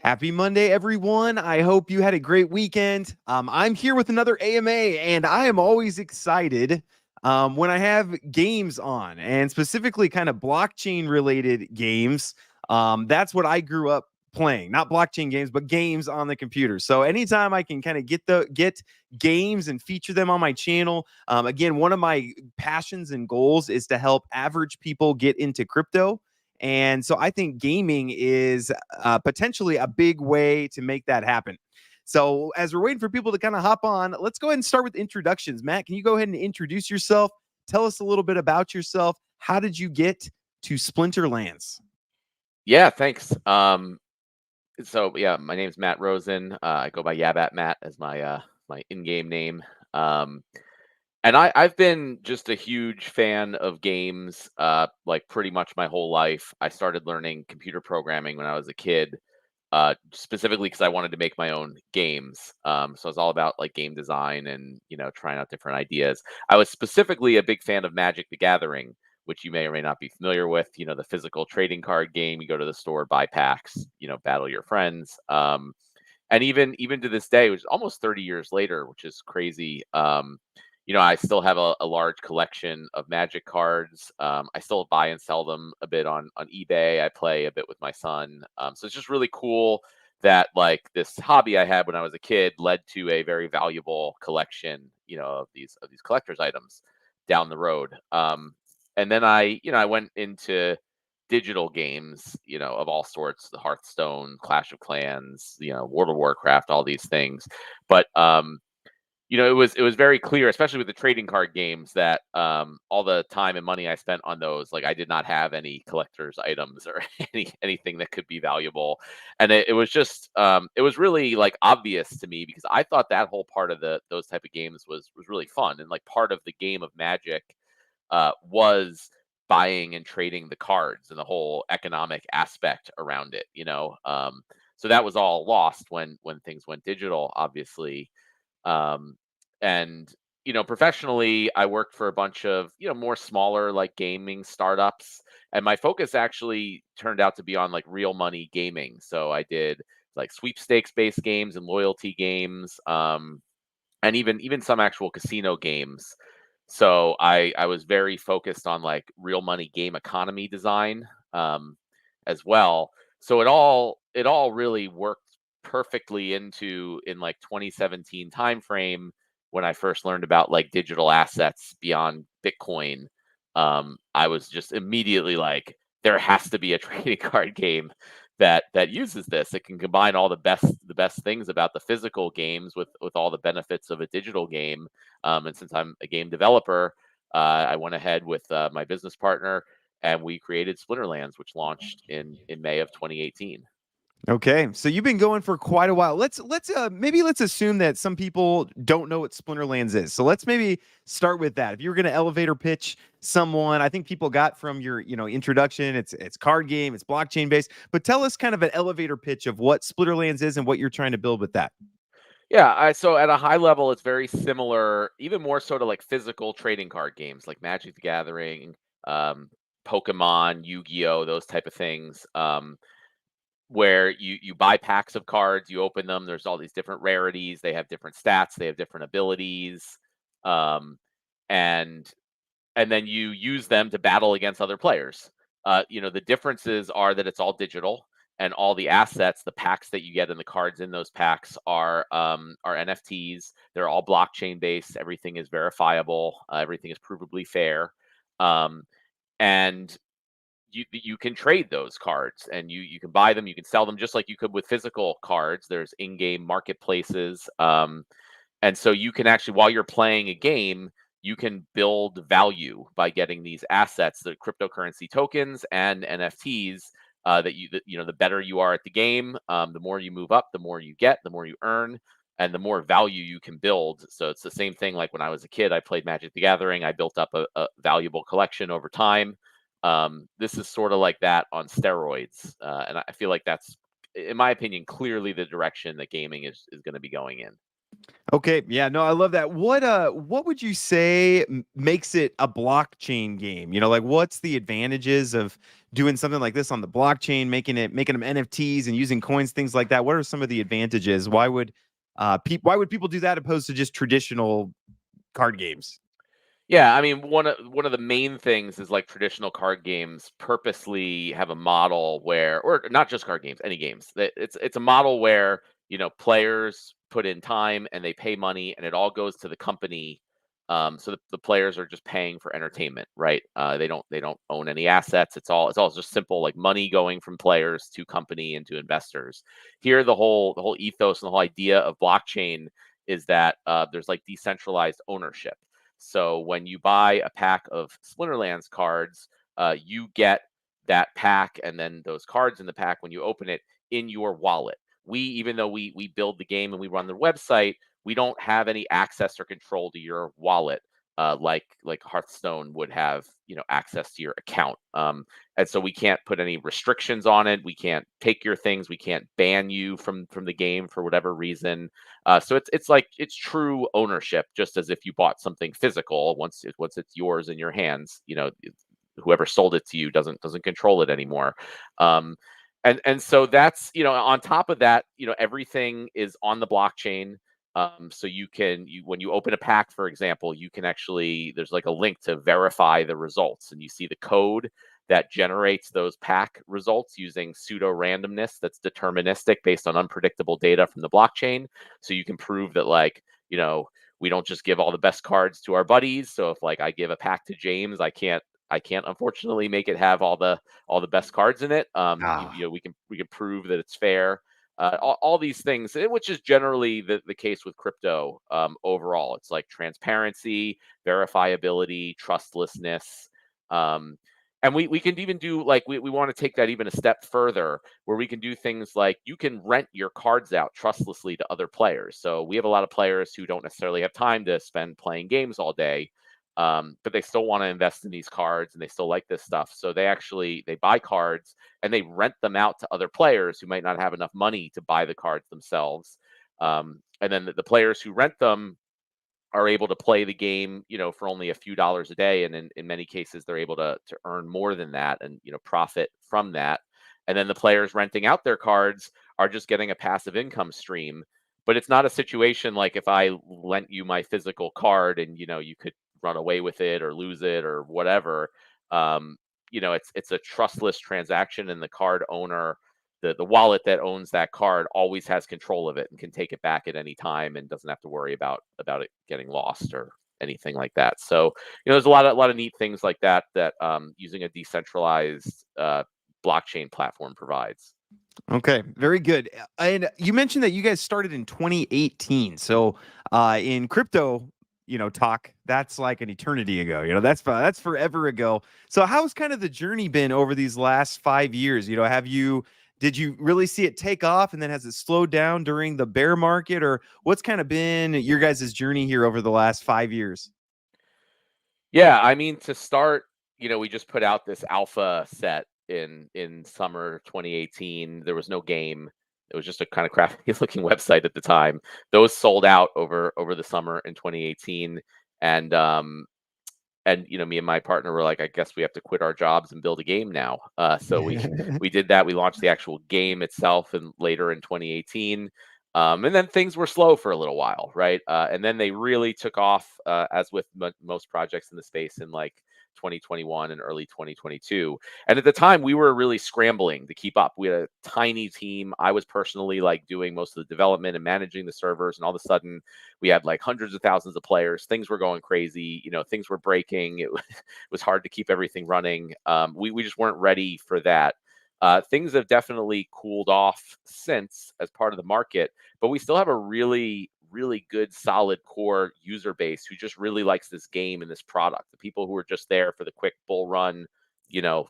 Happy Monday, everyone. I hope you had a great weekend. I'm here with another AMA, and I am always excited when I have games on, and specifically kind of blockchain related games. That's what I grew up playing, not blockchain games, but games on the computer. So anytime I can kind of get games and feature them on my channel, again, one of my passions and goals is to help average people get into crypto. And so I think gaming is potentially a big way to make that happen. So as we're waiting for people to kind of hop on, let's go ahead and start with introductions. Matt, can you go ahead and introduce yourself? Tell us a little bit about yourself. How did you get to Splinterlands? Yeah, thanks. So my name's Matt Rosen. I go by Yabat Matt as my in-game name. Um, and I've been just a huge fan of games, like pretty much my whole life. I started learning computer programming when I was a kid, specifically because I wanted to make my own games. So I was all about like game design and trying out different ideas. I was specifically a big fan of Magic the Gathering, which you may or may not be familiar with. The physical trading card game. You go to the store, buy packs, battle your friends. And even to this day, which is almost 30 years later, which is crazy. I still have a large collection of Magic cards. I still buy and sell them a bit on eBay. I play a bit with my son. So it's just really cool that like this hobby I had when I was a kid led to a very valuable collection, of these collector's items down the road. And then I went into digital games, of all sorts, the Hearthstone, Clash of Clans, World of Warcraft, all these things. But it was very clear, especially with the trading card games, that all the time and money I spent on those, like I did not have any collector's items or anything that could be valuable, and it was just it was really like obvious to me because I thought that whole part of those type of games was really fun, and like part of the game of Magic was buying and trading the cards and the whole economic aspect around it. So that was all lost when things went digital, obviously. um, and professionally, I worked for a bunch of more smaller like gaming startups, and my focus actually turned out to be on like real money gaming. So I did like sweepstakes based games and loyalty games, and even some actual casino games. So I was very focused on like real money game economy design, as well. So it all really worked perfectly in like 2017 timeframe when I first learned about like digital assets beyond Bitcoin. I was just immediately like, there has to be a trading card game that uses this. It can combine all the best things about the physical games with all the benefits of a digital game. And since I'm a game developer, I went ahead with my business partner, and we created Splinterlands, which launched in May of 2018. Okay, so you've been going for quite a while. Let's assume that some people don't know what Splinterlands is. So let's maybe start with that. If you were going to elevator pitch someone, I think people got from your introduction. It's card game, it's blockchain based. But tell us kind of an elevator pitch of what Splinterlands is and what you're trying to build with that. Yeah, so at a high level, it's very similar, even more so to like physical trading card games like Magic the Gathering, um, Pokemon, Yu-Gi-Oh, those type of things. Where you buy packs of cards, you open them. There's all these different rarities. They have different stats. They have different abilities, um, and and then you use them to battle against other players. The differences are that it's all digital, and all the assets, the packs that you get, and the cards in those packs are NFTs. They're all blockchain based. Everything is verifiable. Everything is provably fair, um, and you can trade those cards, and you can buy them, you can sell them just like you could with physical cards. There's in-game marketplaces, and so you can actually, while you're playing a game, you can build value by getting these assets, the cryptocurrency tokens and NFTs. The better you are at the game, the more you move up, the more you get, the more you earn, and the more value you can build. So it's the same thing. Like when I was a kid, I played Magic the Gathering. I built up a valuable collection over time. This is sort of like that on steroids, and I feel like that's, in my opinion, clearly the direction that gaming is going to be going in. Okay, yeah, no, I love that. What would you say makes it a blockchain game? You know, like what's the advantages of doing something like this on the blockchain, making them NFTs and using coins, things like that? What are some of the advantages? Why would people do that opposed to just traditional card games? Yeah, I mean, one of the main things is like traditional card games purposely have a model where, or not just card games, any games. That it's a model where players put in time and they pay money, and it all goes to the company. So the players are just paying for entertainment, right? They don't own any assets. It's all just simple like money going from players to company and to investors. Here, the whole ethos and the whole idea of blockchain is that there's like decentralized ownership. So when you buy a pack of Splinterlands cards, you get that pack and then those cards in the pack when you open it in your wallet. Even though we build the game and we run the website, we don't have any access or control to your wallet, like Hearthstone would have, access to your account. And so we can't put any restrictions on it. We can't take your things. We can't ban you from the game for whatever reason. So it's true ownership, just as if you bought something physical. Once it's yours in your hands, whoever sold it to you doesn't control it anymore. Um, and so that's, on top of that, everything is on the blockchain. So when you open a pack, for example, you can actually, there's like a link to verify the results, and you see the code that generates those pack results using pseudo randomness that's deterministic based on unpredictable data from the blockchain. So you can prove that, like, we don't just give all the best cards to our buddies. So if like I give a pack to James, I can't unfortunately make it have all the best cards in it. Ah, We can prove that it's fair. All these things, which is generally the case with crypto overall. It's like transparency, verifiability, trustlessness. Um, and we can even do, like, we want to take that even a step further, where we can do things like you can rent your cards out trustlessly to other players. So we have a lot of players who don't necessarily have time to spend playing games all day, but they still want to invest in these cards and they still like this stuff. So they buy cards and they rent them out to other players who might not have enough money to buy the cards themselves. And then the players who rent them are able to play the game, for only a few dollars a day, and in many cases they're able to earn more than that, and profit from that. And then the players renting out their cards are just getting a passive income stream. But it's not a situation like if I lent you my physical card and you could run away with it or lose it or whatever. Um, it's a trustless transaction, and the card owner, the wallet that owns that card, always has control of it and can take it back at any time and doesn't have to worry about it getting lost or anything like that. So there's a lot of neat things like that using a decentralized blockchain platform provides. okay, very good. And you mentioned that you guys started in 2018. So, in crypto, talk, that's like an eternity ago. That's forever ago. So, how's kind of the journey been over these last 5 years? Did you really see it take off, and then has it slowed down during the bear market, or what's kind of been your guys' journey here over the last 5 years? Yeah, I mean, to start, we just put out this alpha set in summer 2018. There was no game. It was just a kind of crappy looking website at the time. Those sold out over the summer in 2018, and me and my partner were like, I guess we have to quit our jobs and build a game now. So we did that. We launched the actual game itself, and later in 2018. And then things were slow for a little while, right? And then they really took off, as with most projects in the space, in like 2021 and early 2022. And at the time, we were really scrambling to keep up. We had a tiny team. I was personally like doing most of the development and managing the servers, and all of a sudden, we had like hundreds of thousands of players. Things were going crazy. Things were breaking. It was hard to keep everything running. We just weren't ready for that. Things have definitely cooled off since as part of the market, but we still have a really, really good, solid core user base who just really likes this game and this product. The people who are just there for the quick bull run,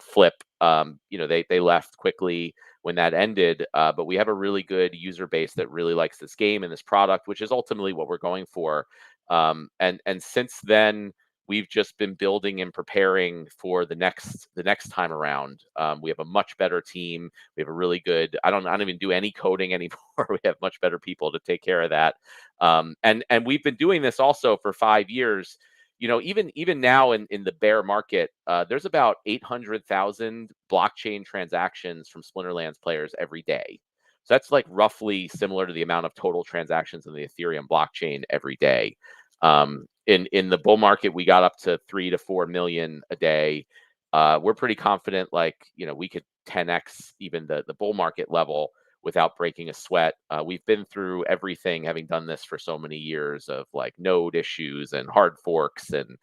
flip, they left quickly when that ended. But we have a really good user base that really likes this game and this product, which is ultimately what we're going for. And since then, we've just been building and preparing for the next time around. We have a much better team. We have a really good. I don't even do any coding anymore. We have much better people to take care of that. And we've been doing this also for 5 years. Even now in the bear market, there's about 800,000 blockchain transactions from Splinterlands players every day. So that's like roughly similar to the amount of total transactions in the Ethereum blockchain every day. In the bull market, we got up to 3 to 4 million a day. We're pretty confident, we could 10x even the bull market level without breaking a sweat. We've been through everything, having done this for so many years, of like node issues and hard forks and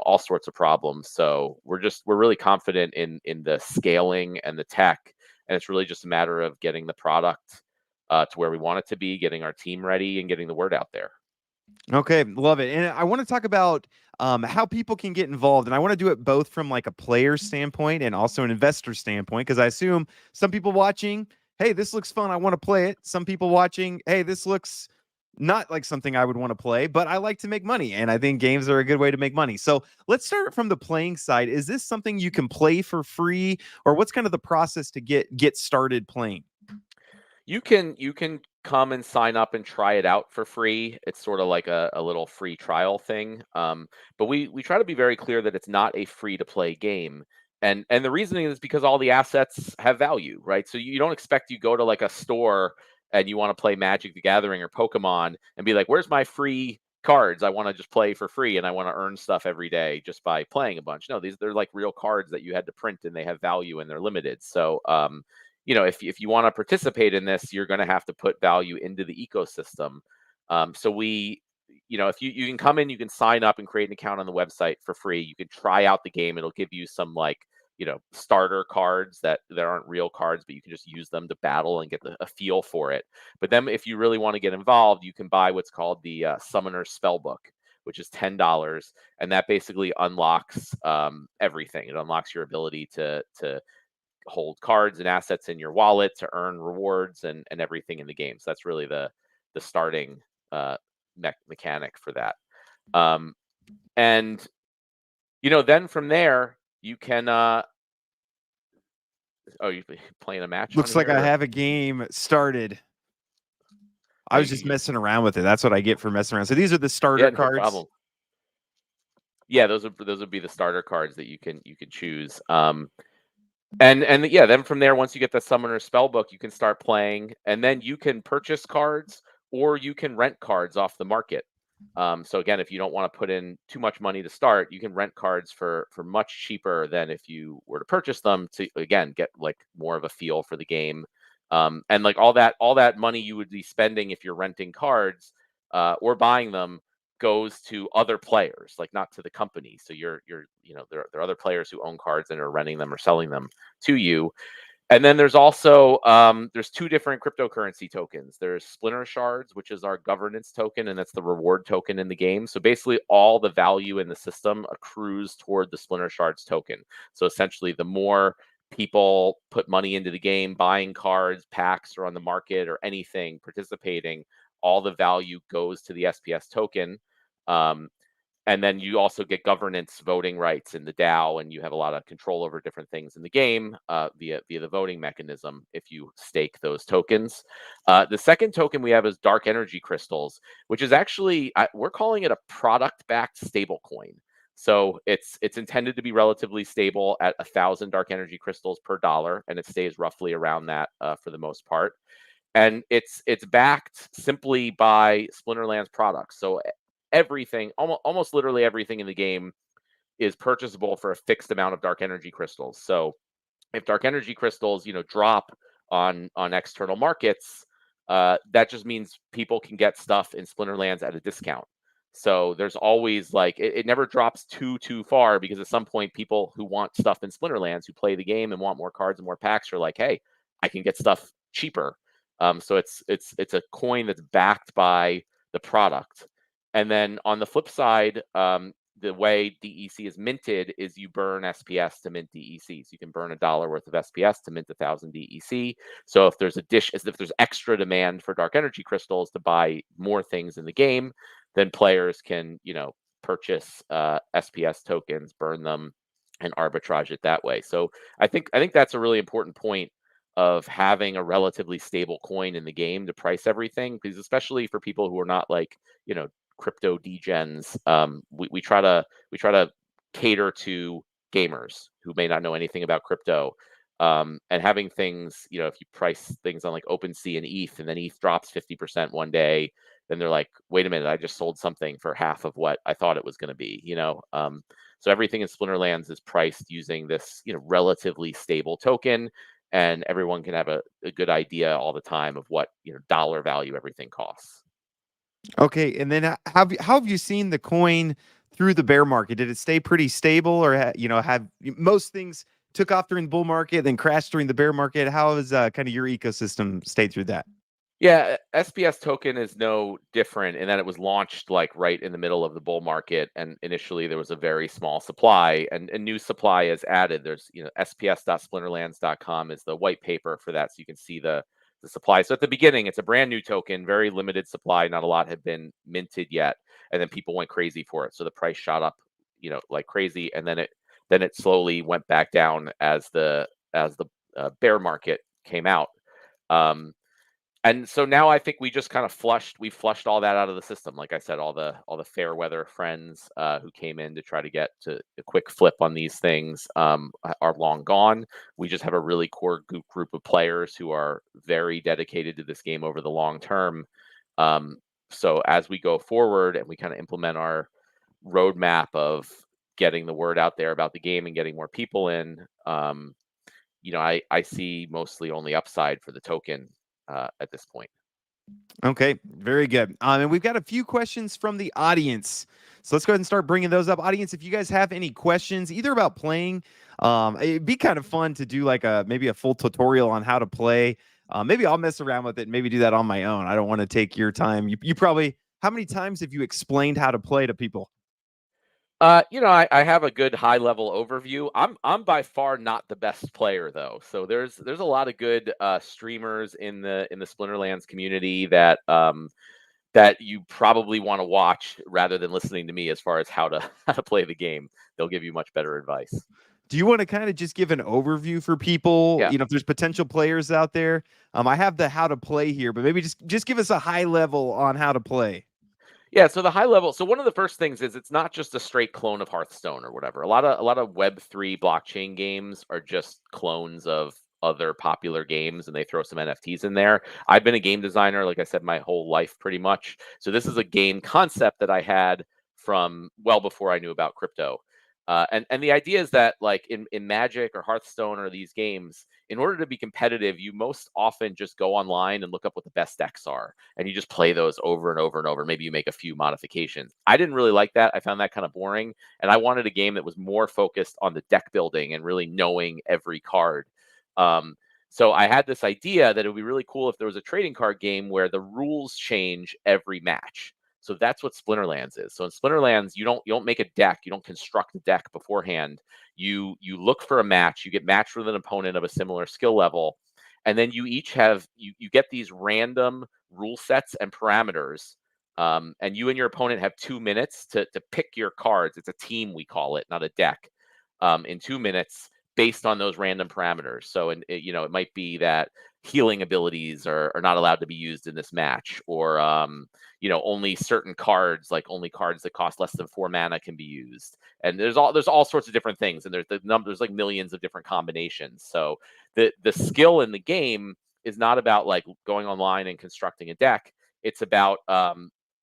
all sorts of problems. So we're really confident in the scaling and the tech, and it's really just a matter of getting the product to where we want it to be, getting our team ready, and getting the word out there. Okay, love it. And I want to talk about how people can get involved, and I want to do it both from like a player standpoint and also an investor standpoint, because I assume some people watching, hey, this looks fun, I want to play it. Some people watching, hey, this looks not like something I would want to play, but I like to make money, and I think games are a good way to make money. So let's start from the playing side. Is this something you can play for free, or what's kind of the process to get started playing? You can come and sign up and try it out for free. It's sort of like a little free trial thing. But we try to be very clear that it's not a free to play game. And the reasoning is because all the assets have value, right? So you don't expect you go to like a store and you want to play Magic the Gathering or Pokemon and be like, where's my free cards? I want to just play for free and I want to earn stuff every day just by playing a bunch. No, they're like real cards that you had to print and they have value and they're limited. So if you want to participate in this, you're going to have to put value into the ecosystem. So if you can come in, you can sign up and create an account on the website for free. You can try out the game. It'll give you some starter cards that aren't real cards, but you can just use them to battle and get a feel for it. But then if you really want to get involved, you can buy what's called the Summoner Spellbook, which is $10, and that basically unlocks everything. It unlocks your ability to hold cards and assets in your wallet, to earn rewards and everything in the game. So that's really the starting mechanic for that. And then from there you can you playing a match? Looks like I have a game started. I was just messing around with it. That's what I get for messing around. So these are the starter cards. Problem. Yeah, those would be the starter cards that you can choose. Then from there, once you get the Summoner Spellbook, you can start playing, and then you can purchase cards or you can rent cards off the market. So again, if you don't want to put in too much money to start, you can rent cards for much cheaper than if you were to purchase them, to again get like more of a feel for the game. And like all that money you would be spending if you're renting cards or buying them goes to other players, like not to the company. So there are other players who own cards and are renting them or selling them to you. And then there's also there's two different cryptocurrency tokens. There's Splinter Shards, which is our governance token, and that's the reward token in the game. So basically, all the value in the system accrues toward the Splinter Shards token. So essentially, the more people put money into the game, buying cards, packs, or on the market, or anything, participating, all the value goes to the SPS token. And then you also get governance voting rights in the DAO, and you have a lot of control over different things in the game via the voting mechanism if you stake those tokens. The second token we have is Dark Energy Crystals, which is actually, we're calling it a product-backed stablecoin. So it's intended to be relatively stable at 1,000 Dark Energy Crystals per dollar, and it stays roughly around that for the most part. And it's backed simply by Splinterlands products. So everything, almost literally everything in the game is purchasable for a fixed amount of Dark Energy Crystals. So if Dark Energy Crystals, drop on external markets, that just means people can get stuff in Splinterlands at a discount. So there's always it never drops too far, because at some point people who want stuff in Splinterlands, who play the game and want more cards and more packs, are like, hey, I can get stuff cheaper. So it's a coin that's backed by the product. And then on the flip side, the way DEC is minted is you burn SPS to mint DEC. So you can burn $1 worth of SPS to mint 1,000 DEC. So if there's extra demand for Dark Energy Crystals to buy more things in the game, then players can purchase SPS tokens, burn them, and arbitrage it that way. So I think that's a really important point of having a relatively stable coin in the game to price everything, because especially for people who are not like, crypto degens, we try to cater to gamers who may not know anything about crypto. And having things, if you price things on like OpenSea and ETH, and then ETH drops 50% one day, then they're like, wait a minute, I just sold something for half of what I thought it was going to be. So everything in Splinterlands is priced using this, relatively stable token, and everyone can have a good idea all the time of what, dollar value everything costs. Okay, and then how have you seen the coin through the bear market? Did it stay pretty stable, or have most things took off during the bull market, then crashed during the bear market? How has kind of your ecosystem stayed through that? Yeah, SPS token is no different in that it was launched like right in the middle of the bull market, and initially there was a very small supply, and new supply is added. There's, sps.splinterlands.com is the white paper for that, so you can see the supply. So at the beginning, it's a brand new token, very limited supply, not a lot had been minted yet, and then people went crazy for it. So the price shot up, like crazy, and then it slowly went back down as the bear market came out. Um, and so now I think we flushed all that out of the system. Like I said, all the fair weather friends who came in to try to get to a quick flip on these things are long gone. We just have a really core group of players who are very dedicated to this game over the long term. Um, so as we go forward and we kind of implement our roadmap of getting the word out there about the game and getting more people in, I see mostly only upside for the token at this point. Okay, very good. And we've got a few questions from the audience. So let's go ahead and start bringing those up. Audience, if you guys have any questions, either about playing, it'd be kind of fun to do like maybe a full tutorial on how to play. Maybe I'll mess around with it and maybe do that on my own. I don't want to take your time. You probably, how many times have you explained how to play to people? I have a good high level overview. I'm by far not the best player though. So there's a lot of good streamers in the Splinterlands community that you probably want to watch rather than listening to me as far as how to how to play the game. They'll give you much better advice. Do you want to kind of just give an overview for people? Yeah. If there's potential players out there. I have the how to play here, but maybe just give us a high level on how to play. Yeah, so the high level. So one of the first things is it's not just a straight clone of Hearthstone or whatever. A lot of Web3 blockchain games are just clones of other popular games, and they throw some NFTs in there. I've been a game designer, like I said, my whole life pretty much. So this is a game concept that I had from well before I knew about crypto. And the idea is that like in Magic or Hearthstone or these games, in order to be competitive, you most often just go online and look up what the best decks are, and you just play those over and over and over. Maybe you make a few modifications. I didn't really like that. I found that kind of boring, and I wanted a game that was more focused on the deck building and really knowing every card. Um, so I had this idea that it would be really cool if there was a trading card game where the rules change every match. So that's what Splinterlands is. So in Splinterlands, you don't make a deck, you don't construct a deck beforehand. You look for a match, you get matched with an opponent of a similar skill level, and then you each have you get these random rule sets and parameters. And you and your opponent have 2 minutes to pick your cards. It's a team, we call it, not a deck. In 2 minutes, based on those random parameters. So, it might be that healing abilities are not allowed to be used in this match, or only certain cards, like only cards that cost less than 4 mana can be used. And there's all sorts of different things, and there's like millions of different combinations. So the skill in the game is not about like going online and constructing a deck. It's about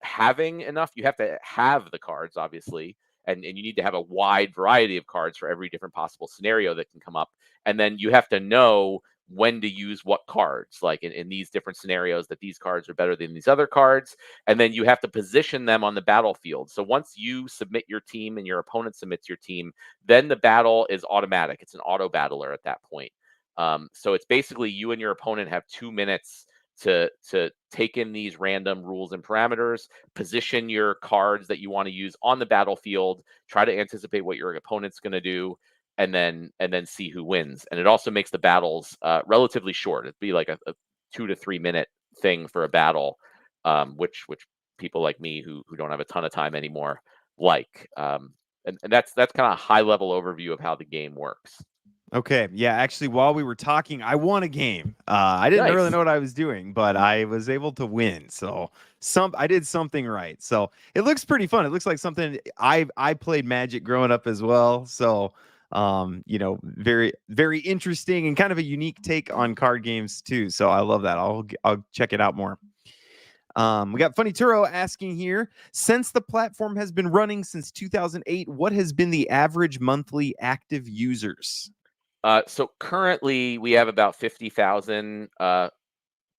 having enough. You have to have the cards, obviously, and you need to have a wide variety of cards for every different possible scenario that can come up. And then you have to know when to use what cards, like in these different scenarios, that these cards are better than these other cards. And then you have to position them on the battlefield. So once you submit your team and your opponent submits your team, then the battle is automatic. It's an auto battler at that point. So it's basically you and your opponent have 2 minutes to take in these random rules and parameters, position your cards that you want to use on the battlefield, try to anticipate what your opponent's going to do, and then see who wins. And it also makes the battles relatively short. It'd be like a 2 to 3 minute thing for a battle, which people like me who don't have a ton of time anymore like. And that's kind of a high level overview of how the game works. Okay. Yeah. Actually, while we were talking, I won a game. I didn't really Nice. know what I was doing, but I was able to win. So I did something right. So it looks pretty fun. It looks like something I played Magic growing up as well. So very very interesting and kind of a unique take on card games too. So I love that. I'll check it out more. We got Funny Turo asking here, since the platform has been running since 2008, what has been the average monthly active users? So currently we have about 50,000. Well,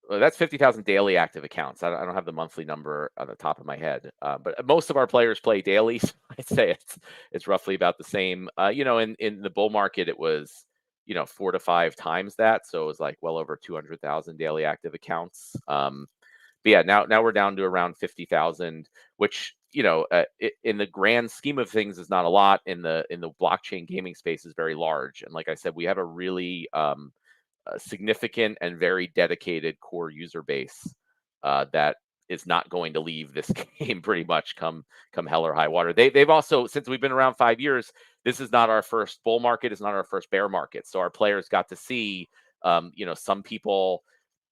that's 50,000 daily active accounts. I don't have the monthly number on the top of my head, but most of our players play daily. So I'd say it's roughly about the same. In the bull market, it was 4 to 5 times that, so it was like well over 200,000 daily active accounts. But yeah, now we're down to around 50,000, which in the grand scheme of things is not a lot. In the blockchain gaming space is very large, and like I said, we have a really significant and very dedicated core user base that is not going to leave this game pretty much come hell or high water. They've also, since we've been around 5 years, this is not our first bull market, it's not our first bear market. So our players got to see some people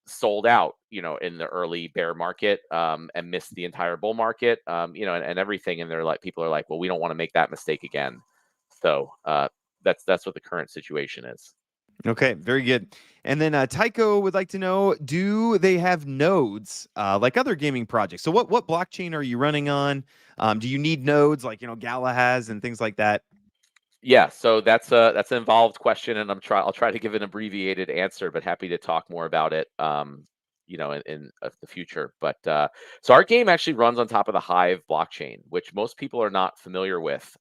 sold out, in the early bear market, and missed the entire bull market, and everything. And they're like, people are like, well, we don't want to make that mistake again. So that's what the current situation is. Okay, very good. And then Tycho would like to know, do they have nodes like other gaming projects? So what blockchain are you running on? Do you need nodes like Gala has and things like that? Yeah, so that's an involved question, and I'll try to give an abbreviated answer, but happy to talk more about it, in the future. But so our game actually runs on top of the Hive blockchain, which most people are not familiar with.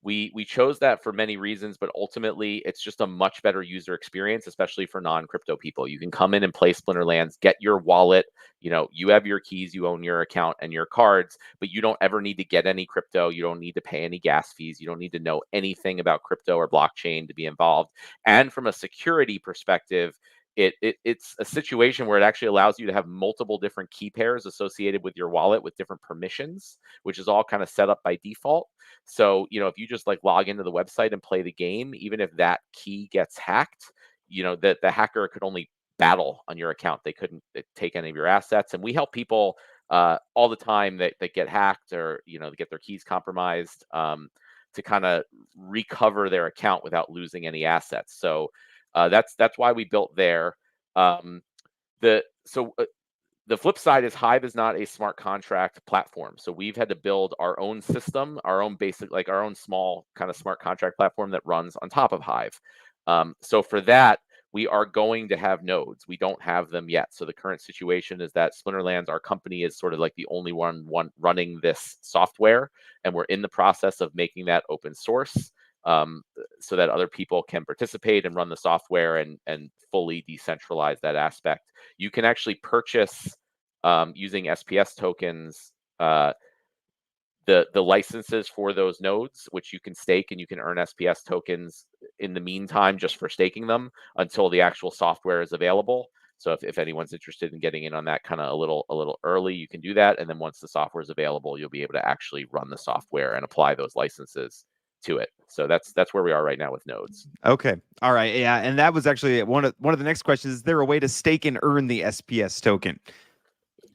We chose that for many reasons, but ultimately it's just a much better user experience, especially for non-crypto people. You can come in and play Splinterlands, get your wallet. You have your keys, you own your account and your cards, but you don't ever need to get any crypto. You don't need to pay any gas fees. You don't need to know anything about crypto or blockchain to be involved. And from a security perspective, it's a situation where it actually allows you to have multiple different key pairs associated with your wallet with different permissions, which is all kind of set up by default. So, if you just like log into the website and play the game, even if that key gets hacked, that the hacker could only battle on your account. They couldn't take any of your assets. And we help people all the time that get hacked or get their keys compromised, to kind of recover their account without losing any assets. So that's why we built there. Um, the so The flip side is Hive is not a smart contract platform. So we've had to build our own system, our own basic, like our own small kind of smart contract platform that runs on top of Hive. So for that, we are going to have nodes. We don't have them yet. So the current situation is that Splinterlands, our company, is sort of like the only one running this software, and we're in the process of making that open source, so that other people can participate and run the software and fully decentralize that aspect. You can actually purchase, using SPS tokens, the licenses for those nodes, which you can stake, and you can earn SPS tokens in the meantime just for staking them until the actual software is available. So if anyone's interested in getting in on that kind of a little early, you can do that. And then once the software is available, you'll be able to actually run the software and apply those licenses to it. So that's where we are right now with nodes. Okay. All right. Yeah, and that was actually one of the next questions. Is there a way to stake and earn the SPS token?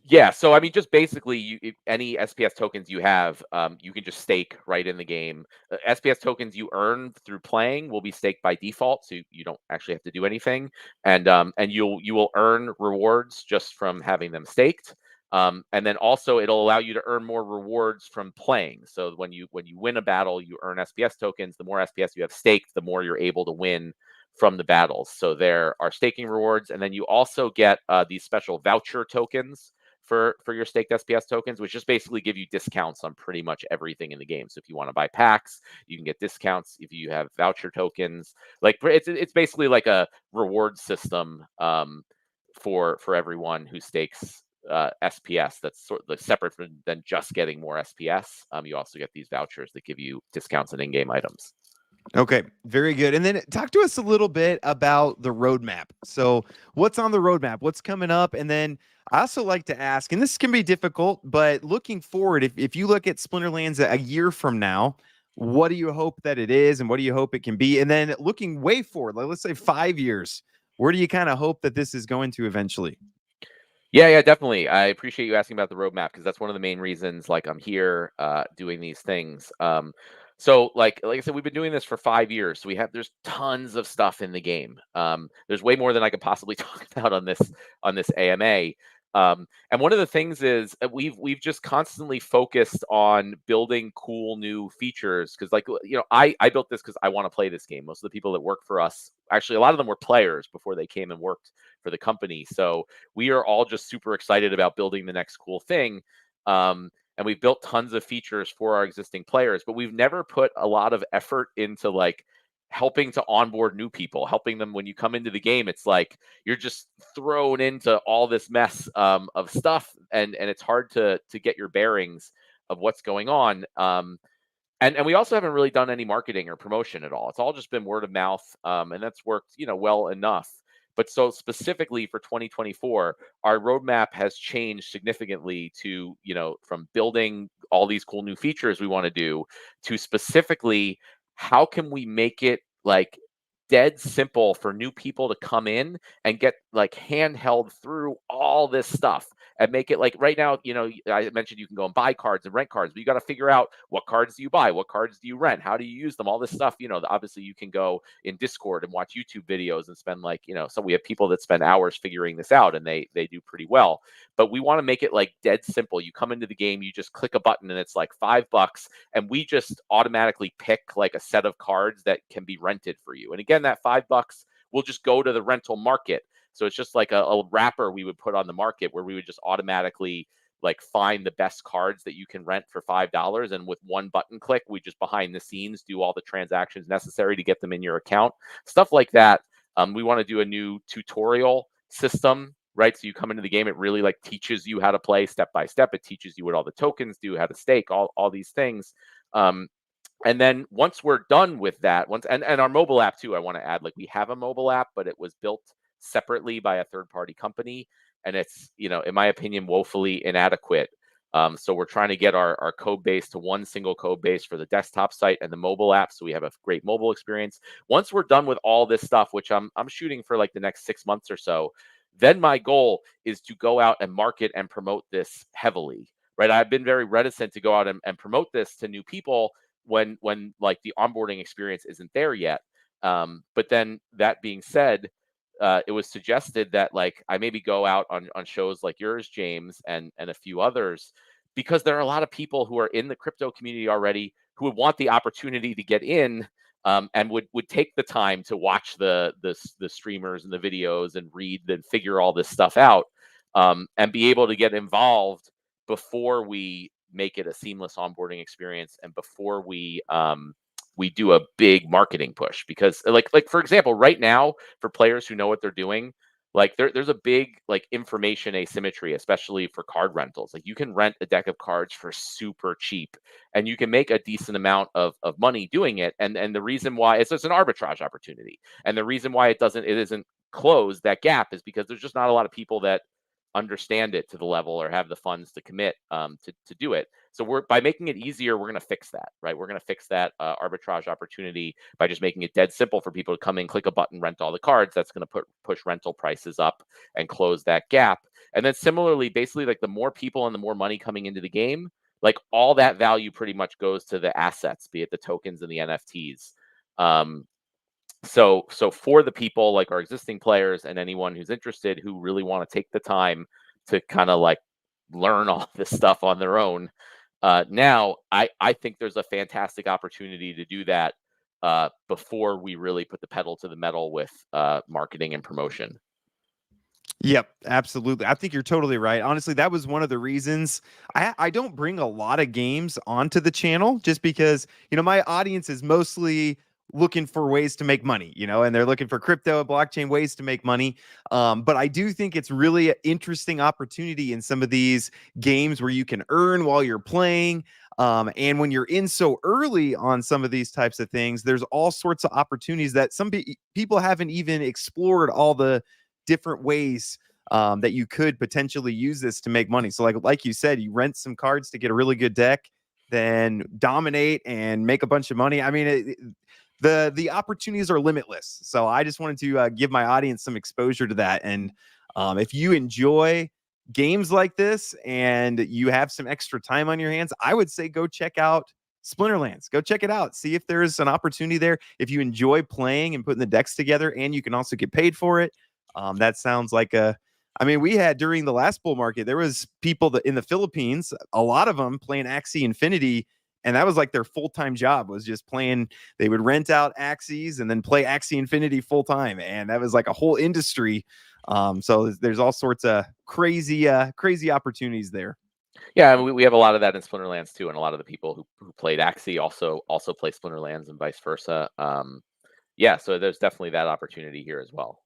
Yeah, so I mean, just basically, any SPS tokens you have, you can just stake right in the game. SPS tokens you earn through playing will be staked by default, so you don't actually have to do anything, and you will earn rewards just from having them staked. And then also it'll allow you to earn more rewards from playing. So when you win a battle, you earn SPS tokens. The more SPS you have staked, the more you're able to win from the battles. So there are staking rewards, and then you also get these special voucher tokens for your staked SPS tokens, which just basically give you discounts on pretty much everything in the game. So if you want to buy packs, you can get discounts. If you have voucher tokens, like it's basically like a reward system, for everyone who stakes SPS. That's sort of separate than just getting more SPS. You also get these vouchers that give you discounts on in-game items. Okay, very good. And then talk to us a little bit about the roadmap. So, what's on the roadmap? What's coming up? And then I also like to ask, and this can be difficult, but looking forward, if you look at Splinterlands a year from now, what do you hope that it is and what do you hope it can be? And then looking way forward, like let's say 5 years, where do you kind of hope that this is going to eventually? Yeah, definitely. I appreciate you asking about the roadmap because that's one of the main reasons like I'm here doing these things. So like I said, we've been doing this for 5 years. So there's tons of stuff in the game. There's way more than I could possibly talk about on this AMA. And one of the things is we've just constantly focused on building cool new features because I built this because I want to play this game. Most of the people that work for us, actually a lot of them were players before they came and worked for the company. So we are all just super excited about building the next cool thing. And we've built tons of features for our existing players, but we've never put a lot of effort into like helping to onboard new people, helping them when you come into the game. It's like you're just thrown into all this mess of stuff, and it's hard to get your bearings of what's going on. And we also haven't really done any marketing or promotion at all. It's all just been word of mouth, and that's worked, well enough. But so specifically for 2024, our roadmap has changed significantly to, from building all these cool new features we want to do to specifically how can we make it like dead simple for new people to come in and get like handheld through all this stuff and make it like right now, I mentioned you can go and buy cards and rent cards, but you got to figure out what cards do you buy, what cards do you rent, how do you use them, all this stuff. Obviously you can go in Discord and watch YouTube videos and spend like, so we have people that spend hours figuring this out and they do pretty well. But we want to make it like dead simple. You come into the game, you just click a button and it's like $5 and we just automatically pick like a set of cards that can be rented for you. And again, that $5 will just go to the rental market. So it's just like a wrapper we would put on the market where we would just automatically like find the best cards that you can rent for $5. And with one button click, we just behind the scenes do all the transactions necessary to get them in your account. Stuff like that. We want to do a new tutorial system, right? So you come into the game, it really like teaches you how to play step by step. It teaches you what all the tokens do, how to stake, all these things. And then once we're done with that, and our mobile app too, I want to add, like we have a mobile app, but it was built separately by a third party company. And it's, in my opinion, woefully inadequate. So we're trying to get our code base to one single code base for the desktop site and the mobile app. So we have a great mobile experience. Once we're done with all this stuff, which I'm shooting for like the next 6 months or so, then my goal is to go out and market and promote this heavily. Right. I've been very reticent to go out and promote this to new people when like the onboarding experience isn't there yet. But then that being said, it was suggested that like I maybe go out on shows like yours, James, and a few others, because there are a lot of people who are in the crypto community already who would want the opportunity to get in, and would take the time to watch the streamers and the videos and read and figure all this stuff out, and be able to get involved before we make it a seamless onboarding experience and before we do a big marketing push. Because like for example, right now for players who know what they're doing, like there's a big like information asymmetry, especially for card rentals. Like you can rent a deck of cards for super cheap and you can make a decent amount of money doing it. And the reason why it's just an arbitrage opportunity. And the reason why it isn't closed, that gap, is because there's just not a lot of people that understand it to the level or have the funds to commit to do it. So we're by making it easier, we're going to fix that, right? We're going to fix that arbitrage opportunity by just making it dead simple for people to come in, click a button, rent all the cards. That's going to push rental prices up and close that gap. And then similarly, basically, like the more people and the more money coming into the game, like all that value pretty much goes to the assets, be it the tokens and the NFTs. So for the people like our existing players and anyone who's interested who really want to take the time to kind of like learn all this stuff on their own, now I think there's a fantastic opportunity to do that before we really put the pedal to the metal with marketing and promotion. Yep, absolutely. I think you're totally right. Honestly, that was one of the reasons I don't bring a lot of games onto the channel just because, my audience is mostly looking for ways to make money, and they're looking for crypto, blockchain ways to make money. But I do think it's really an interesting opportunity in some of these games where you can earn while you're playing. And when you're in so early on some of these types of things, there's all sorts of opportunities that some people haven't even explored all the different ways that you could potentially use this to make money. So like you said, you rent some cards to get a really good deck, then dominate and make a bunch of money. I mean, the opportunities are limitless. So I just wanted to give my audience some exposure to that. And if you enjoy games like this and you have some extra time on your hands, I would say go check out Splinterlands. Go check it out. See if there's an opportunity there. If you enjoy playing and putting the decks together and you can also get paid for it, that sounds like I mean, we had during the last bull market, there was people that in the Philippines, a lot of them playing Axie Infinity, and that was like their full-time job was just playing. They would rent out Axies and then play Axie Infinity full time, and that was like a whole industry. So there's all sorts of crazy opportunities there. Yeah, and we have a lot of that in Splinterlands too, and a lot of the people who played Axie also play Splinterlands and vice versa. Yeah, so there's definitely that opportunity here as well.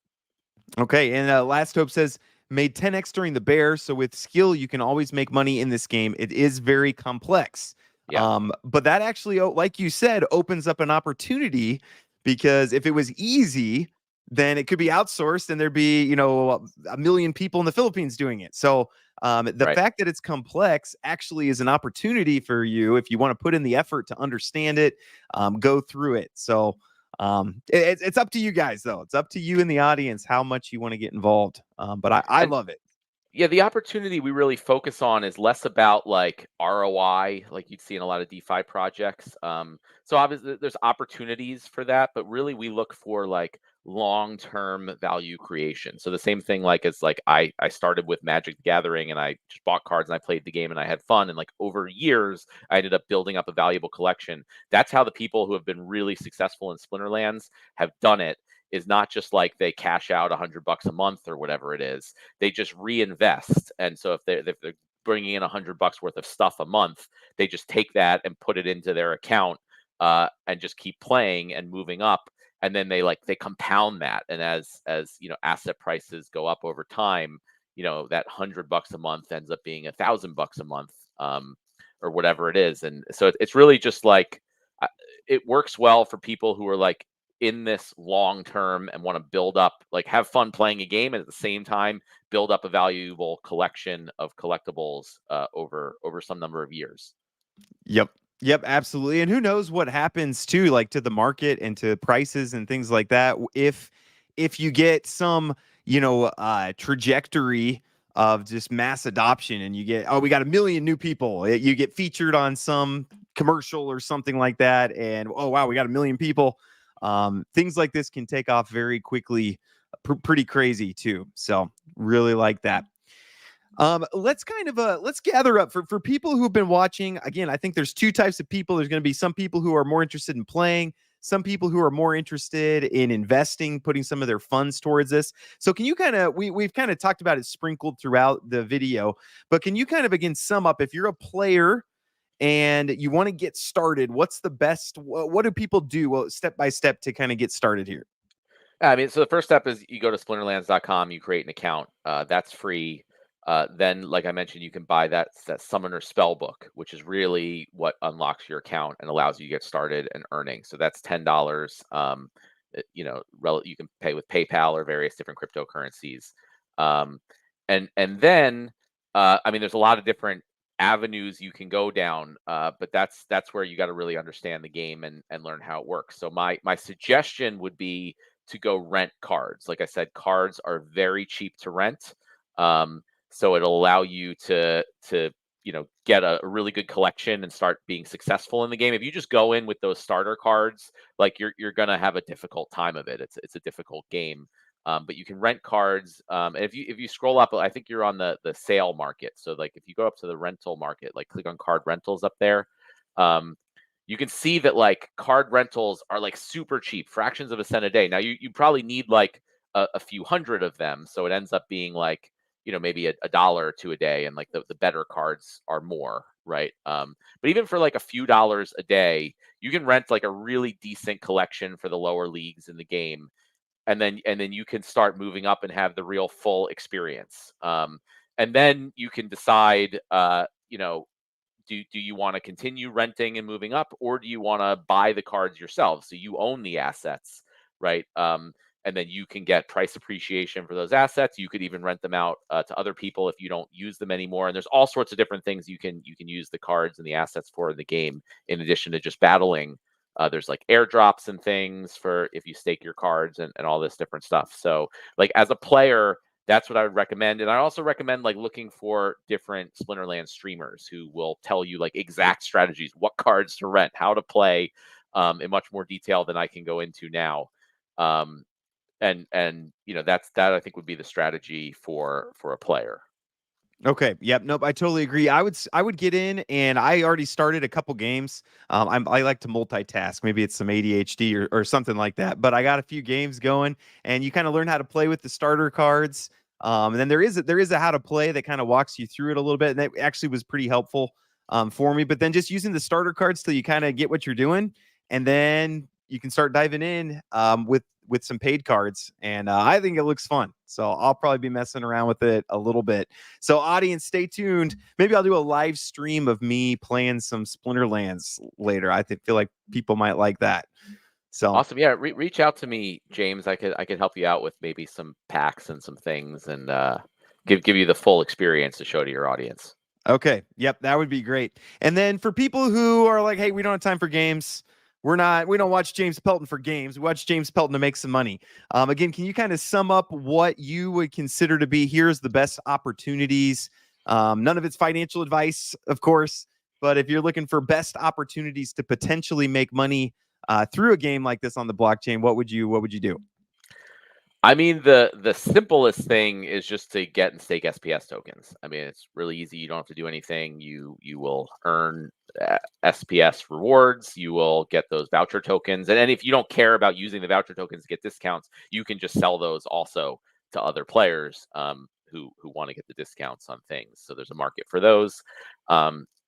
Okay, and Last Hope says made 10x during the bear, so with skill you can always make money in this game. It is very complex. Yeah, But that actually, like you said, opens up an opportunity because if it was easy, then it could be outsourced and there'd be, a million people in the Philippines doing it. So the right. fact that it's complex actually is an opportunity for you if you want to put in the effort to understand it, go through it. So it's up to you guys, though. It's up to you in the audience how much you want to get involved. But I And love it. yeah, the opportunity we really focus on is less about like ROI, like you'd see in a lot of DeFi projects. So obviously there's opportunities for that, but really we look for like long-term value creation. So the same thing like as like I started with Magic the Gathering and I just bought cards and I played the game and I had fun and like over years I ended up building up a valuable collection. That's how the people who have been really successful in Splinterlands have done it. Is not just like they cash out $100 a month or whatever it is, they just reinvest. And so if they're bringing in $100 worth of stuff a month, they just take that and put it into their account and just keep playing and moving up. And then they compound that. And as asset prices go up over time, that $100 a month ends up being $1,000 a month, or whatever it is. And so it's really just like uh, it works well for people who are like in this long term and want to build up, like have fun playing a game and at the same time build up a valuable collection of collectibles over some number of years. Yep. Yep, absolutely. And who knows what happens too, like to the market and to prices and things like that. If you get some, trajectory of just mass adoption and you get, oh, we got a million new people, you get featured on some commercial or something like that, and oh wow, we got a million people. Things like this can take off very quickly, pretty crazy too. So really like that. Let's gather up for people who've been watching. Again, I think there's two types of people. There's going to be some people who are more interested in playing, some people who are more interested in investing, putting some of their funds towards this. So can you we've kind of talked about it sprinkled throughout the video, but can you kind of again sum up if you're a player and you want to get started, what's the best, what do people do step by step to kind of get started here? I mean, so the first step is you go to splinterlands.com, you create an account. That's free. Then, like I mentioned, you can buy that summoner spell book, which is really what unlocks your account and allows you to get started and earning. So that's $10. You can pay with PayPal or various different cryptocurrencies. Um, and then, I mean, there's a lot of different avenues you can go down, but that's where you got to really understand the game and learn how it works. So my suggestion would be to go rent cards. Like I said, cards are very cheap to rent. So it'll allow you to get a really good collection and start being successful in the game. If you just go in with those starter cards, like you're gonna have a difficult time of it. It's a difficult game. But you can rent cards. And if you scroll up, I think you're on the sale market. So like if you go up to the rental market, like click on card rentals up there. Um, you can see that like card rentals are like super cheap, fractions of a cent a day. Now you probably need like a few hundred of them, so it ends up being like maybe a dollar or two a day, and like the better cards are more, right? But even for like a few dollars a day, you can rent like a really decent collection for the lower leagues in the game, and then you can start moving up and have the real full experience. And then you can decide, do you want to continue renting and moving up, or do you want to buy the cards yourself so you own the assets, right? And then you can get price appreciation for those assets. You could even rent them out to other people if you don't use them anymore. And there's all sorts of different things you can use the cards and the assets for in the game, in addition to just battling. There's like airdrops and things for if you stake your cards and all this different stuff. So like as a player, that's what I would recommend. And I also recommend like looking for different Splinterlands streamers who will tell you like exact strategies, what cards to rent, how to play in much more detail than I can go into now. And that I think would be the strategy for a player. Okay. Yep. Nope. I totally agree. I would get in, and I already started a couple games. I like to multitask. Maybe it's some ADHD or something like that. But I got a few games going, and you kind of learn how to play with the starter cards. And then there is a how to play that kind of walks you through it a little bit, and that actually was pretty helpful for me. But then just using the starter cards till you kind of get what you're doing, and then you can start diving in with some paid cards, and I think it looks fun. So I'll probably be messing around with it a little bit. So audience, stay tuned. Maybe I'll do a live stream of me playing some Splinterlands later. Feel like people might like that. So Awesome. Yeah, reach out to me, James. I could help you out with maybe some packs and some things, and give you the full experience to show to your audience. okay, yep, that would be great. And then for people who are like, hey, we don't have time for games. We don't watch James Pelton for games. We watch James Pelton to make some money. Again, can you kind of sum up what you would consider to be here's the best opportunities? None of it's financial advice, of course, but if you're looking for best opportunities to potentially make money through a game like this on the blockchain, what would you do? I mean, the simplest thing is just to get and stake SPS tokens. I mean, it's really easy. You don't have to do anything. You will earn SPS rewards. You will get those voucher tokens, and then if you don't care about using the voucher tokens to get discounts, you can just sell those also to other players who want to get the discounts on things. So there's a market for those.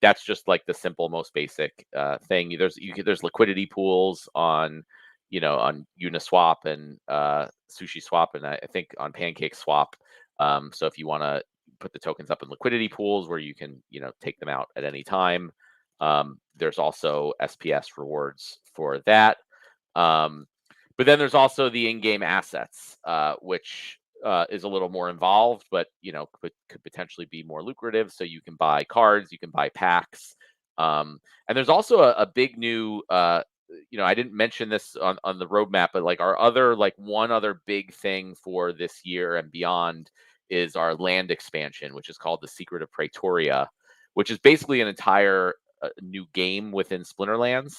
That's just like the simple, most basic thing. There's liquidity pools on on Uniswap and Sushi Swap, and I think on Pancake Swap. So if you want to put the tokens up in liquidity pools where you can, take them out at any time, there's also SPS rewards for that. But then there's also the in-game assets, which is a little more involved, but could potentially be more lucrative. So you can buy cards, you can buy packs, and there's also a big new I didn't mention this on the roadmap, but like our other one other big thing for this year and beyond is our land expansion, which is called the Secret of Praetoria, which is basically an entire new game within Splinterlands.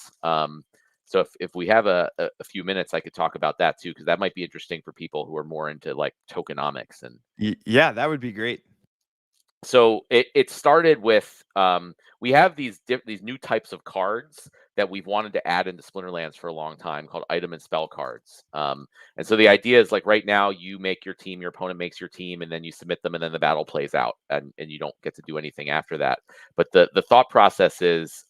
So if we have a few minutes, I could talk about that too, because that might be interesting for people who are more into like tokenomics. And Yeah, that would be great. so it started with we have these new types of cards that we've wanted to add into Splinterlands for a long time, called item and spell cards. And so the idea is like right now you make your team, your opponent makes your team, and then you submit them, and then the battle plays out, and you don't get to do anything after that. But the thought process is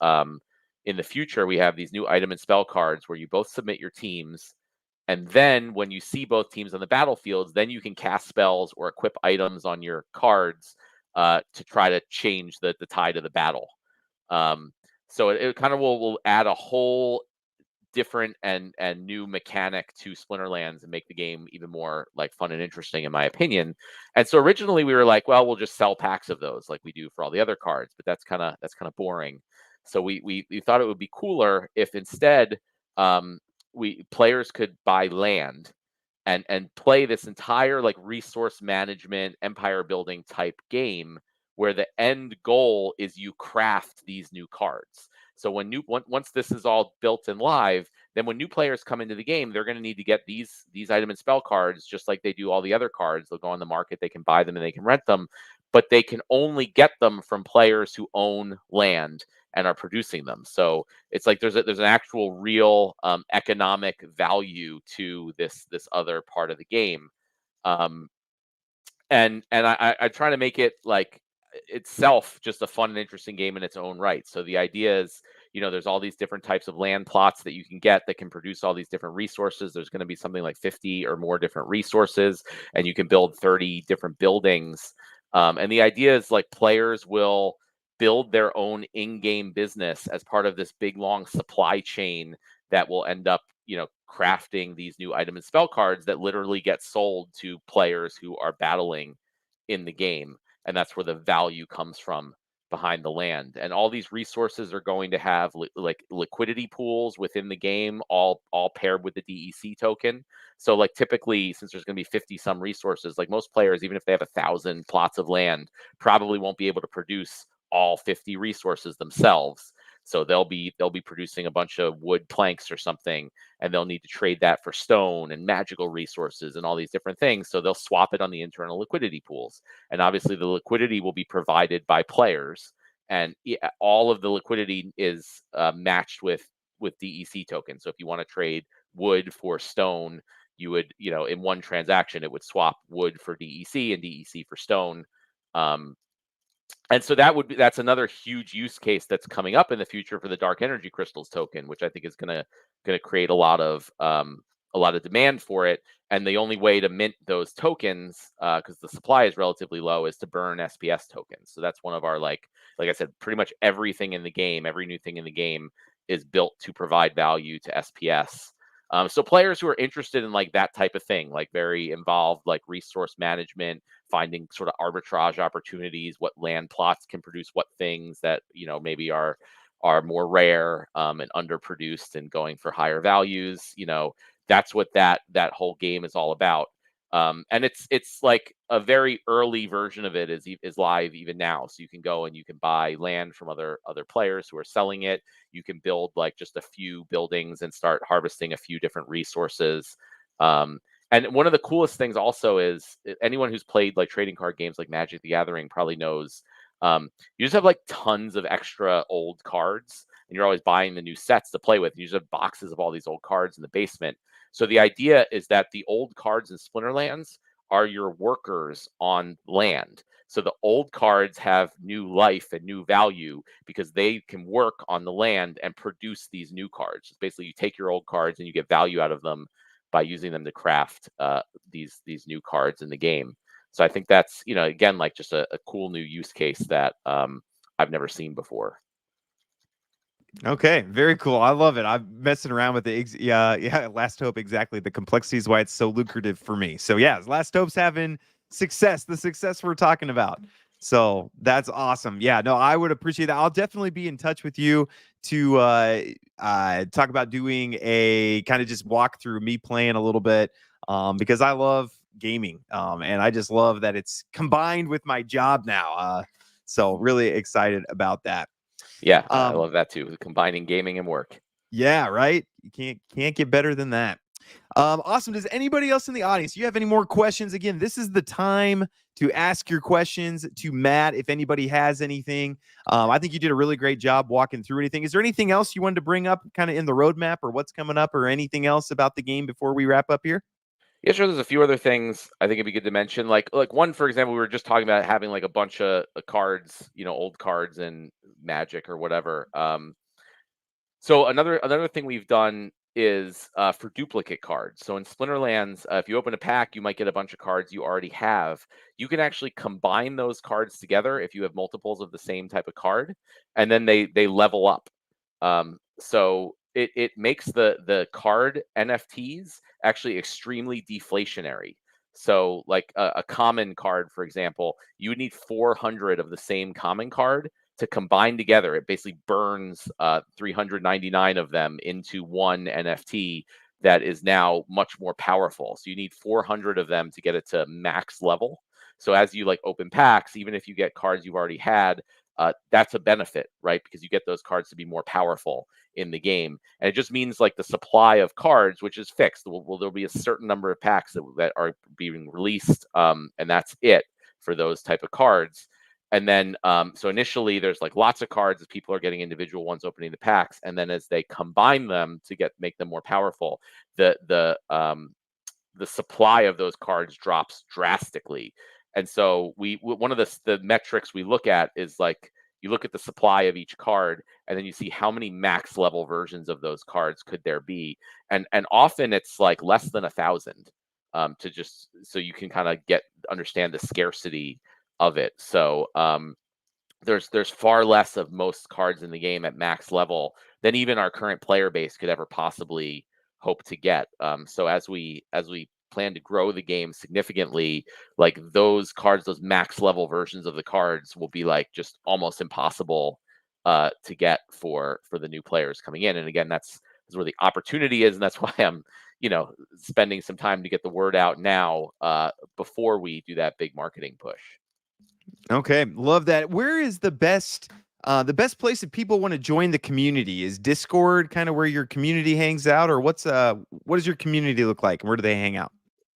in the future we have these new item and spell cards where you both submit your teams. And then when you see both teams on the battlefields, then you can cast spells or equip items on your cards to try to change the tide of the battle. So it kind of will add a whole different and new mechanic to Splinterlands and make the game even more like fun and interesting, in my opinion. And so originally we were like, well, we'll just sell packs of those like we do for all the other cards, but that's kind of boring. So we thought it would be cooler if instead players could buy land and play this entire like resource management, empire building type game where the end goal is you craft these new cards. So once this is all built and live, then when new players come into the game, they're going to need to get these item and spell cards just like they do all the other cards. They'll go on the market, they can buy them, and they can rent them, but they can only get them from players who own land and are producing them. So it's like there's an actual real economic value to this other part of the game, and I try to make it like itself just a fun and interesting game in its own right. So the idea is, there's all these different types of land plots that you can get that can produce all these different resources. There's going to be something like 50 or more different resources, and you can build 30 different buildings. And the idea is like players will build their own in-game business as part of this big long supply chain that will end up, crafting these new item and spell cards that literally get sold to players who are battling in the game. And that's where the value comes from behind the land. And all these resources are going to have like liquidity pools within the game, all paired with the DEC token. So like typically, since there's going to be 50 some resources, like most players, even if they have 1,000 plots of land, probably won't be able to produce all 50 resources themselves. So they'll be producing a bunch of wood planks or something, and they'll need to trade that for stone and magical resources and all these different things. So they'll swap it on the internal liquidity pools. And obviously the liquidity will be provided by players, and all of the liquidity is matched with DEC tokens. So if you want to trade wood for stone, you would, in one transaction, it would swap wood for DEC and DEC for stone. And so that's another huge use case that's coming up in the future for the dark energy crystals token, which I think is gonna create a lot of demand for it. And the only way to mint those tokens, because the supply is relatively low, is to burn SPS tokens. So that's one of our like I said, pretty much everything in the game, every new thing in the game is built to provide value to SPS. So players who are interested in like that type of thing, like very involved, like resource management, finding sort of arbitrage opportunities, what land plots can produce what things that maybe are more rare and underproduced and going for higher values. That's what that whole game is all about. And it's like a very early version of it is live even now. So you can go and you can buy land from other players who are selling it. You can build like just a few buildings and start harvesting a few different resources. And one of the coolest things also is anyone who's played like trading card games like Magic the Gathering probably knows you just have like tons of extra old cards, and you're always buying the new sets to play with. You just have boxes of all these old cards in the basement. So the idea is that the old cards in Splinterlands are your workers on land. So the old cards have new life and new value because they can work on the land and produce these new cards. Basically, you take your old cards and you get value out of them by using them to craft these new cards in the game. So I think that's again like just a cool new use case that I've never seen before. Okay, very cool. I love it. I'm messing around with the yeah, Last Hope, exactly. The complexity is why it's so lucrative for me. So yeah, Last Hope's having success, the success we're talking about. So that's awesome. Yeah, no, I would appreciate that. I'll definitely be in touch with you to talk about doing a kind of just walk through me playing a little bit because I love gaming and I just love that it's combined with my job now. So really excited about that. Yeah, I love that too. Combining gaming and work. Yeah, right. You can't get better than that. Awesome. Does anybody else in the audience, you have any more questions? Again, this is the time to ask your questions to Matt if anybody has anything. I think you did a really great job walking through anything. Is there anything else you wanted to bring up kind of in the roadmap or what's coming up or anything else about the game before we wrap up here? Yeah, sure. There's a few other things I think it'd be good to mention. Like one, for example, we were just talking about having like a bunch of cards, old cards in Magic or whatever. So another thing we've done is for duplicate cards. So in Splinterlands, if you open a pack, you might get a bunch of cards you already have. You can actually combine those cards together if you have multiples of the same type of card, and then they level up. So it makes the card NFTs actually extremely deflationary. So like a common card, for example, you would need 400 of the same common card to combine together. It basically burns 399 of them into one NFT that is now much more powerful. So you need 400 of them to get it to max level. So as you like open packs, even if you get cards you've already had, that's a benefit, right? Because you get those cards to be more powerful in the game. And it just means like the supply of cards, which is fixed. There'll be a certain number of packs that are being released, and that's it for those type of cards. And then, so initially there's like lots of cards as people are getting individual ones opening the packs. And then as they combine them to make them more powerful, the supply of those cards drops drastically. And so one of the metrics we look at is like, you look at the supply of each card and then you see how many max level versions of those cards could there be. And often it's like less than 1,000, to just, so you can kind of understand the scarcity of it. So there's far less of most cards in the game at max level than even our current player base could ever possibly hope to get. So as we plan to grow the game significantly, like those cards, those max level versions of the cards will be like just almost impossible to get for the new players coming in. And again, that's where the opportunity is, and that's why I'm spending some time to get the word out now before we do that big marketing push. Okay, love that. Where is the best place if people want to join the community? Is Discord kind of where your community hangs out, or what does your community look like, and where do they hang out?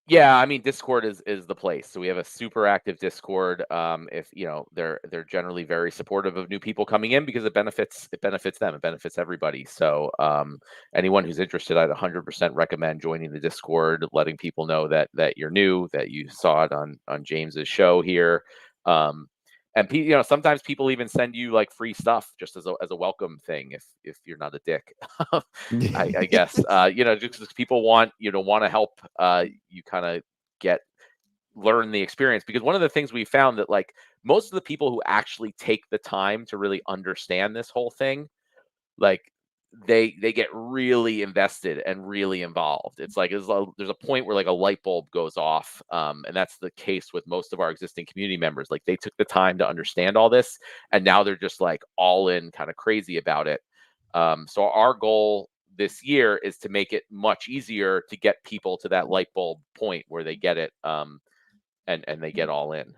Yeah, I mean, Discord is the place. So we have a super active Discord. If they're generally very supportive of new people coming in because it benefits them, it benefits everybody. So anyone who's interested, I'd 100% recommend joining the Discord, letting people know that you're new, that you saw it on James's show here. And sometimes people even send you like free stuff just as a welcome thing if you're not a dick. I guess just because people want to help you kind of learn the experience, because one of the things we found that like most of the people who actually take the time to really understand this whole thing, like they get really invested and really involved. It's like there's a point where like a light bulb goes off, and that's the case with most of our existing community members. Like they took the time to understand all this, and now they're just like all in, kind of crazy about it. So our goal this year is to make it much easier to get people to that light bulb point where they get it, and they get all in.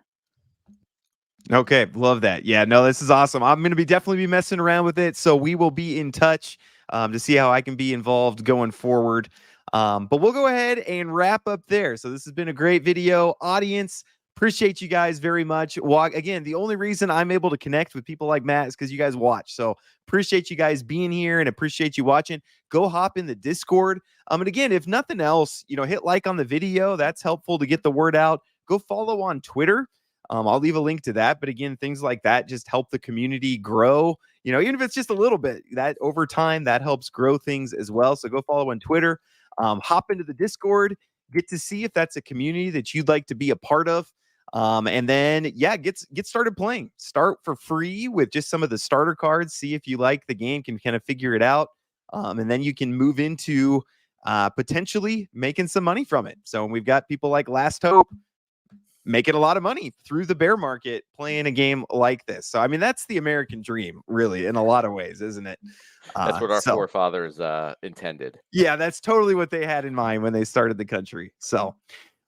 Okay, love that. Yeah, no, this is awesome. I'm going to definitely be messing around with it, so we will be in touch to see how I can be involved going forward. But we'll go ahead and wrap up there. So this has been a great video, audience. Appreciate you guys very much. Again, the only reason I'm able to connect with people like Matt is because you guys watch. So appreciate you guys being here and appreciate you watching. Go hop in the Discord. And again, if nothing else, hit like on the video. That's helpful to get the word out. Go follow on Twitter. I'll leave a link to that. But again, things like that just help the community grow. Even if it's just a little bit, that over time, that helps grow things as well. So go follow on Twitter, hop into the Discord, get to see if that's a community that you'd like to be a part of. And then, yeah, get started playing. Start for free with just some of the starter cards. See if you like the game, can kind of figure it out. And then you can move into potentially making some money from it. So we've got people like Last Hope making a lot of money through the bear market playing a game like this. So, I mean, that's the American dream, really, in a lot of ways, isn't it? That's what our forefathers intended. Yeah, that's totally what they had in mind when they started the country. So,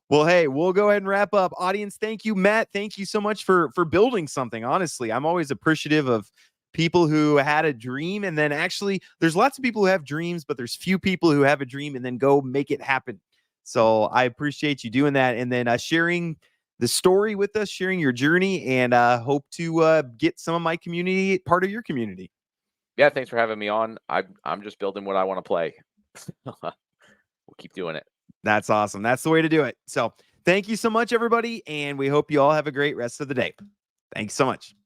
well, hey, we'll go ahead and wrap up. Audience, thank you, Matt. Thank you so much for building something. Honestly, I'm always appreciative of people who had a dream, and then actually there's lots of people who have dreams, but there's few people who have a dream and then go make it happen. So I appreciate you doing that, and then sharing the story with us, sharing your journey, and hope to get some of my community part of your community. Yeah, thanks for having me on. I'm just building what I want to play. We'll keep doing it. That's awesome. That's the way to do it. So thank you so much, everybody, and we hope you all have a great rest of the day. Thanks so much.